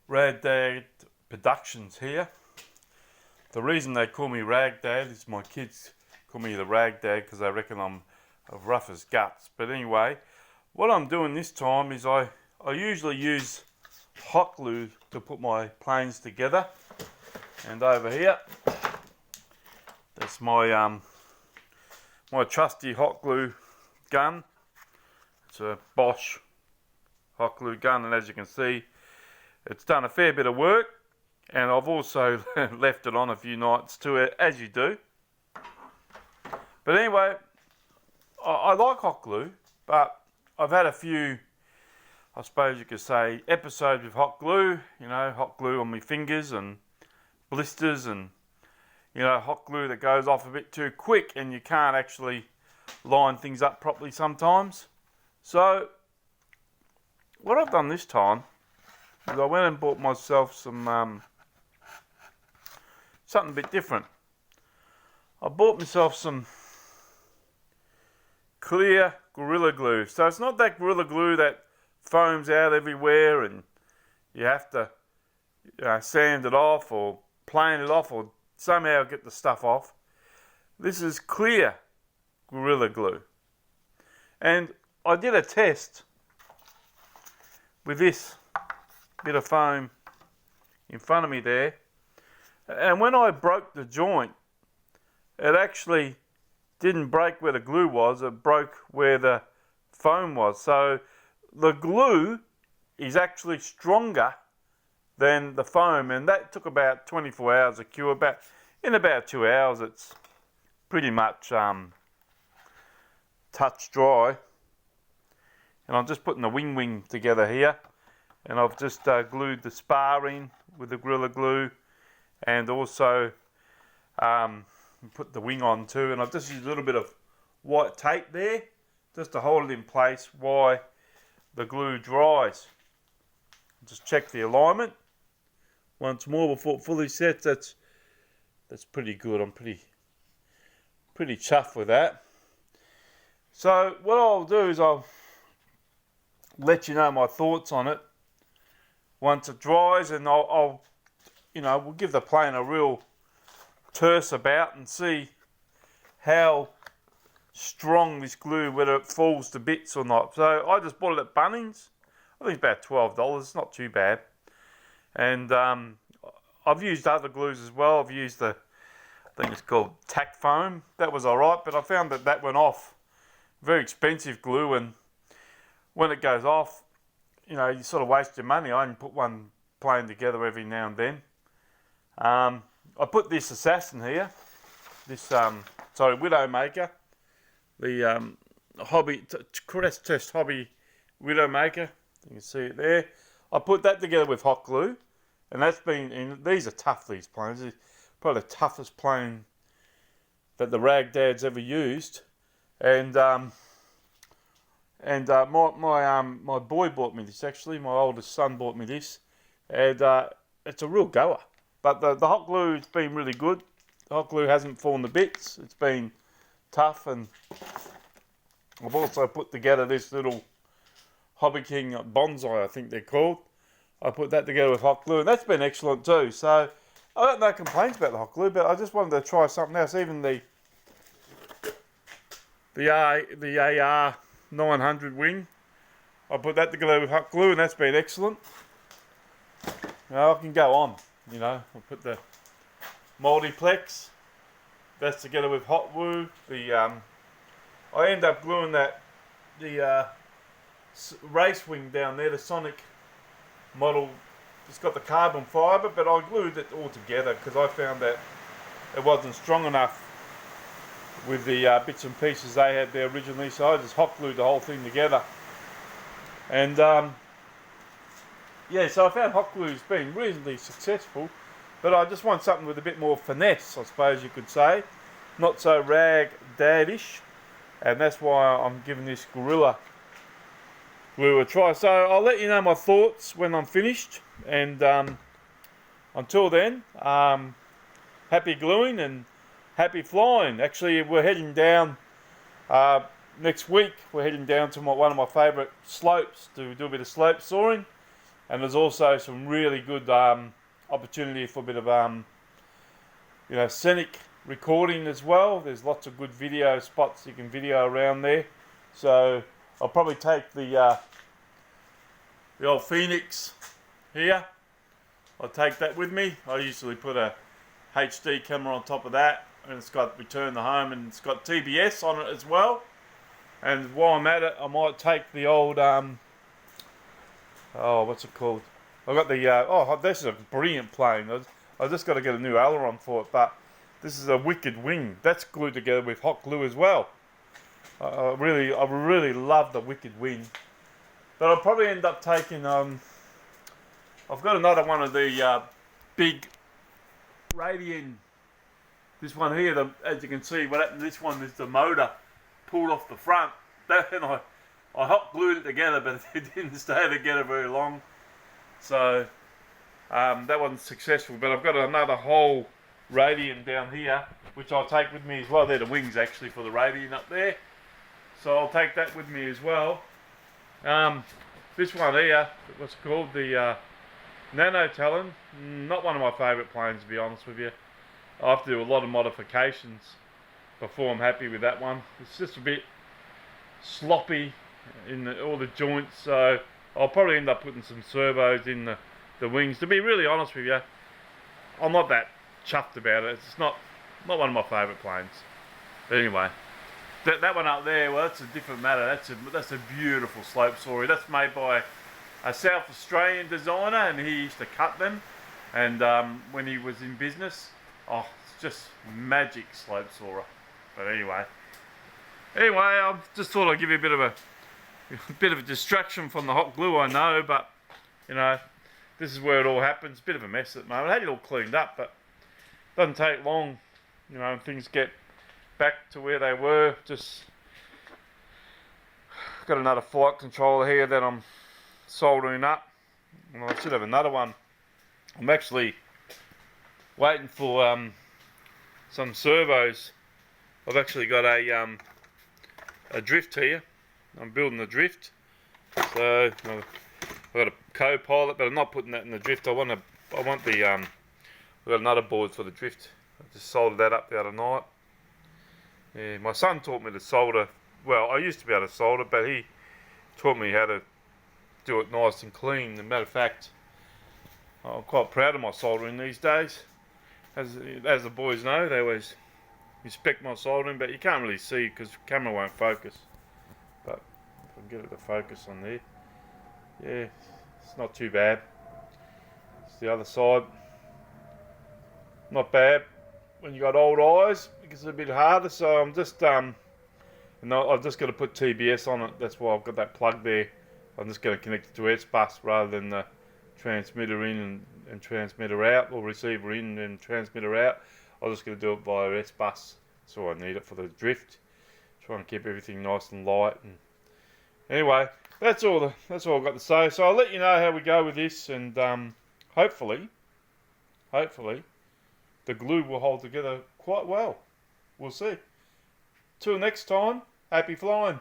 Rag Dad Productions here. The reason they call me Rag Dad is my kids call me the Rag Dad because they reckon I'm rough as guts. But anyway, what I'm doing this time is I usually use hot glue to put my planes together. And over here, that's my my trusty hot glue gun. It's a Bosch hot glue gun, and as you can see, it's done a fair bit of work, and I've also left it on a few nights too, as you do. But anyway, I like hot glue, but I've had a few, I suppose you could say, episodes with hot glue. You know, hot glue on my fingers and blisters, and you know, hot glue that goes off a bit too quick and you can't actually line things up properly sometimes. So what I've done this time is I went and bought myself some something a bit different. I bought myself some clear Gorilla Glue. So it's not that Gorilla Glue that foams out everywhere and you have to sand it off or plane it off or somehow get the stuff off. This is clear Gorilla Glue. And I did a test with this bit of foam in front of me there, and when I broke the joint, it actually didn't break where the glue was, it broke where the foam was. So the glue is actually stronger than the foam, and that took about 24 hours to cure. In about 2 hours it's pretty much touch dry. And I'm just putting the wing together here, and I've just glued the spar in with the Gorilla Glue, and also put the wing on too. And I've just used a little bit of white tape there just to hold it in place while the glue dries. Just check the alignment once more before it fully sets. That's pretty good. I'm pretty chuffed with that. So what I'll do is I'll let you know my thoughts on it once it dries, and I'll we'll give the plane a real terse about and see how strong this glue, whether it falls to bits or not. So I just bought it at Bunnings. I think it's about $12. It's not too bad. And I've used other glues as well. I've used I think it's called tack foam. That was alright, but I found that went off. Very expensive glue, and when it goes off, you sort of waste your money. I only put one plane together every now and then. I put this Assassin here, this Widowmaker, the Crest Test Hobby Widowmaker. You can see it there. I put that together with hot glue, and that's been. These are tough. These planes, these are probably the toughest plane that the Rag Dad's ever used, and my boy bought me this, actually. My oldest son bought me this, and it's a real goer. But the hot glue has been really good. The hot glue hasn't fallen to bits. It's been tough, and I've also put together this little Hobby King bonsai, I think they're called. I put that together with hot glue, and that's been excellent too. So I got no complaints about the hot glue, but I just wanted to try something else. Even the AR 900 wing, I put that together with hot glue, and that's been excellent. Now I can go on, I'll put the multiplex, that's together with hot glue. I end up gluing the race wing down there, the Sonic model. It's got the carbon fibre, but I glued it all together because I found that it wasn't strong enough with the bits and pieces they had there originally, so I just hot glued the whole thing together. And so I found hot glue's been reasonably successful, but I just want something with a bit more finesse, I suppose you could say, not so Rag Dadish, and that's why I'm giving this Gorilla Glue a try. So I'll let you know my thoughts when I'm finished, and until then, happy gluing and happy flying. Actually, we're heading down next week. We're heading down to one of my favourite slopes to do a bit of slope soaring. And there's also some really good opportunity for a bit of scenic recording as well. There's lots of good video spots you can video around there. So I'll probably take the old Phoenix here. I'll take that with me. I usually put a HD camera on top of that, and it's got return to home, and it's got TBS on it as well. And while I'm at it, I might take the old what's it called? I've got the this is a brilliant plane. I just got to get a new aileron for it, but this is a wicked wing. That's glued together with hot glue as well. I really love the wicked wing. But I'll probably end up taking I've got another one of the big Radian. This one here, as you can see, what happened to this one is the motor pulled off the front. And I hot glued it together, but it didn't stay together very long. So that wasn't successful. But I've got another whole Radian down here, which I'll take with me as well. They're the wings actually for the Radian up there. So I'll take that with me as well. This one here, what's it called? The Nano Talon. Not one of my favourite planes, to be honest with you. I have to do a lot of modifications before I'm happy with that one. It's just a bit sloppy in all the joints, so I'll probably end up putting some servos in the wings. To be really honest with you, I'm not that chuffed about it. It's not one of my favourite planes. But anyway, that one up there, well, that's a different matter. That's a beautiful slope story. That's made by a South Australian designer, and he used to cut them. And when he was in business, it's just magic slope soarer. But anyway, I just thought I'd give you a bit of a distraction from the hot glue. I know, but this is where it all happens. Bit of a mess at the moment. I had it all cleaned up, but it doesn't take long, and things get back to where they were. Just got another flight controller here that I'm soldering up, and I should have another one. I'm actually waiting for some servos. I've actually got a drift here. I'm building the drift, so I've got a co-pilot, but I'm not putting that in the drift. I want the I've got another board for the drift. I just soldered that up the other night. Yeah, my son taught me to solder. Well, I used to be able to solder, but he taught me how to do it nice and clean. As a matter of fact, I'm quite proud of my soldering these days. As the boys know, they always respect my soldering, but you can't really see because the camera won't focus. But if I can get it to focus on there, yeah, it's not too bad. It's the other side, not bad. When you got old eyes, it gets a bit harder. So I'm just I've just got to put TBS on it. That's why I've got that plug there. I'm just going to connect it to S-bus rather than the transmitter in and transmitter out, or receiver in and transmitter out. I'm just going to do it via S-bus. That's all I need it for the drift. Try and keep everything nice and light. And anyway, that's all I've got to say. So I'll let you know how we go with this, and hopefully, the glue will hold together quite well. We'll see. Till next time, happy flying.